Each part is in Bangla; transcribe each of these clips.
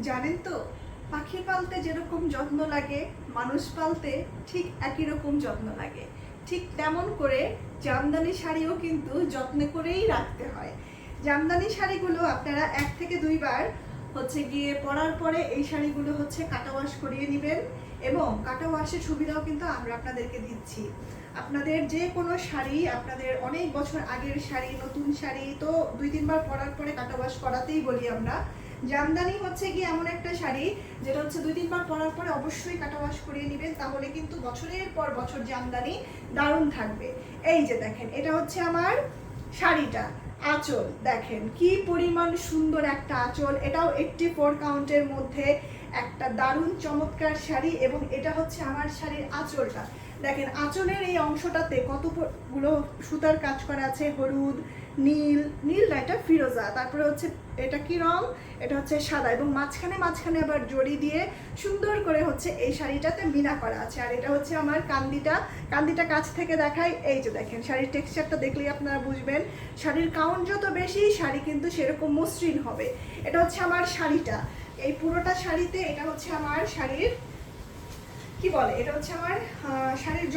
জানেন তো, পাখি পালতে যেরকম যত্ন লাগে মানুষ পালতে ঠিক একই রকম যত্ন লাগে। ঠিক তেমন করে জামদানি শাড়িও কিন্তু যত্ন করেই রাখতে হয়। জামদানি শাড়িগুলো আপনারা 1 থেকে 2 বার গিয়ে পরার পরে এই শাড়িগুলো কাটা ওয়াশ করিয়ে নেবেন, এবং কাটা ওয়াশের সুবিধাও কিন্তু আমরা আপনাদেরকে দিচ্ছি। আপনাদের যে কোনো শাড়ি, আপনাদের অনেক বছর আগের শাড়ি, নতুন শাড়ি তো 2-3 বার পরার পরে কাটা ওয়াশ করাতেই বলি আমরা। জামদানি গিয়ে এমন একটা শাড়ি যেটা 2-3 বার পরার পরে অবশ্যই কাটা ওয়াশ করিয়ে নেবেন, তাহলে কিন্তু বছরের পর বছর জামদানি দারুণ থাকবে। এই যে দেখেন, এটা আমার শাড়িটা। আঁচল দেখেন কি পরিমাণ সুন্দর একটা আঁচল, এটাও 84 কাউন্টের মধ্যে একটা দারুণ চমৎকার শাড়ি। এবং এটা আমার শাড়ির আঁচলটা দেখেন, আঁচলের এই অংশটাতে কতগুলো সুতার কাজ করা আছে, হলুদ, নীল, নীল না এটা ফিরোজা, তারপরে এটা কি রং, এটা সাদা, এবং মাঝখানে মাঝখানে আবার জড়ি দিয়ে সুন্দর করে এই শাড়িটাতে মিনা করা আছে। আর এটা আমার কান্দিটা কাছ থেকে দেখাই। এই যে দেখেন, শাড়ির টেক্সচারটা দেখলেই আপনারা বুঝবেন, শাড়ির কাউন্ট যত বেশি শাড়ি কিন্তু সেরকম মসৃণ হবে। এটা আমার শাড়িটা, এই পুরোটা শাড়িতে এটা আমার শাড়ির কি বলে, এটা আমার শাড়ির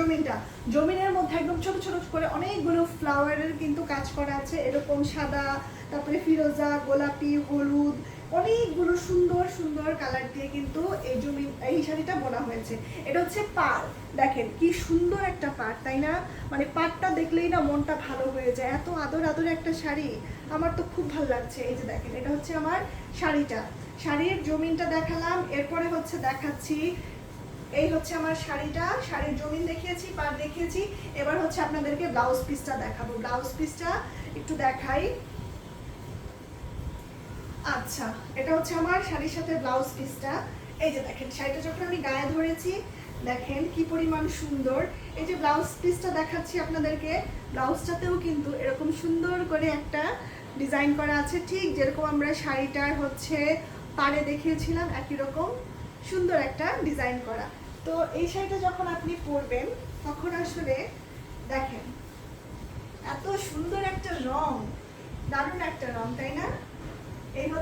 জমিনের মধ্যে একদম ছোট ছোট করে অনেকগুলো ফ্লাওয়ারের কিন্তু কাজ করা আছে, এরকম সাদা, তারপরে ফিরোজা, গোলাপি, হলুদ, অনেকগুলো সুন্দর সুন্দর কালার দিয়ে কিন্তু এই শাড়িটা বোনা হয়েছে। এটা পাড়, দেখেন কি সুন্দর একটা পাড়, তাই না? মানে পাড়টা দেখলেই না মনটা ভালো হয়ে যায়, এত আদর আদর একটা শাড়ি, আমার তো খুব ভালো লাগছে। এই যে দেখেন, এটা আমার শাড়িটা, শাড়ির জমিনটা দেখালাম, এরপরে দেখাচ্ছি এই আমার শাড়িটা, শাড়ির জমিন দেখিয়েছি, পাড় দেখিয়েছি, এবার আপনাদেরকে ব্লাউজ পিসটা দেখাবো। ব্লাউজ পিসটা একটু দেখাই। আচ্ছা, এটা আমার শাড়ির সাথে ব্লাউজ পিসটা। এই যে দেখেন, শাড়িটা যখন আমি গায়ে ধরেছি দেখেন কি পরিমাণ সুন্দর। এই যে ব্লাউজ পিসটা দেখাচ্ছি আপনাদেরকে, ব্লাউজটাতেও কিন্তু এরকম সুন্দর করে একটা ডিজাইন করা আছে, ঠিক যেরকম আমরা শাড়িটার পাড়ে দেখিয়েছিলাম, একই রকম সুন্দর একটা ডিজাইন করা। তো এই শাড়িটা যখন আপনি পরবেন তখন আসলে দেখেন এত সুন্দর একটা রং, দারুণ একটা রং, তাই না? এই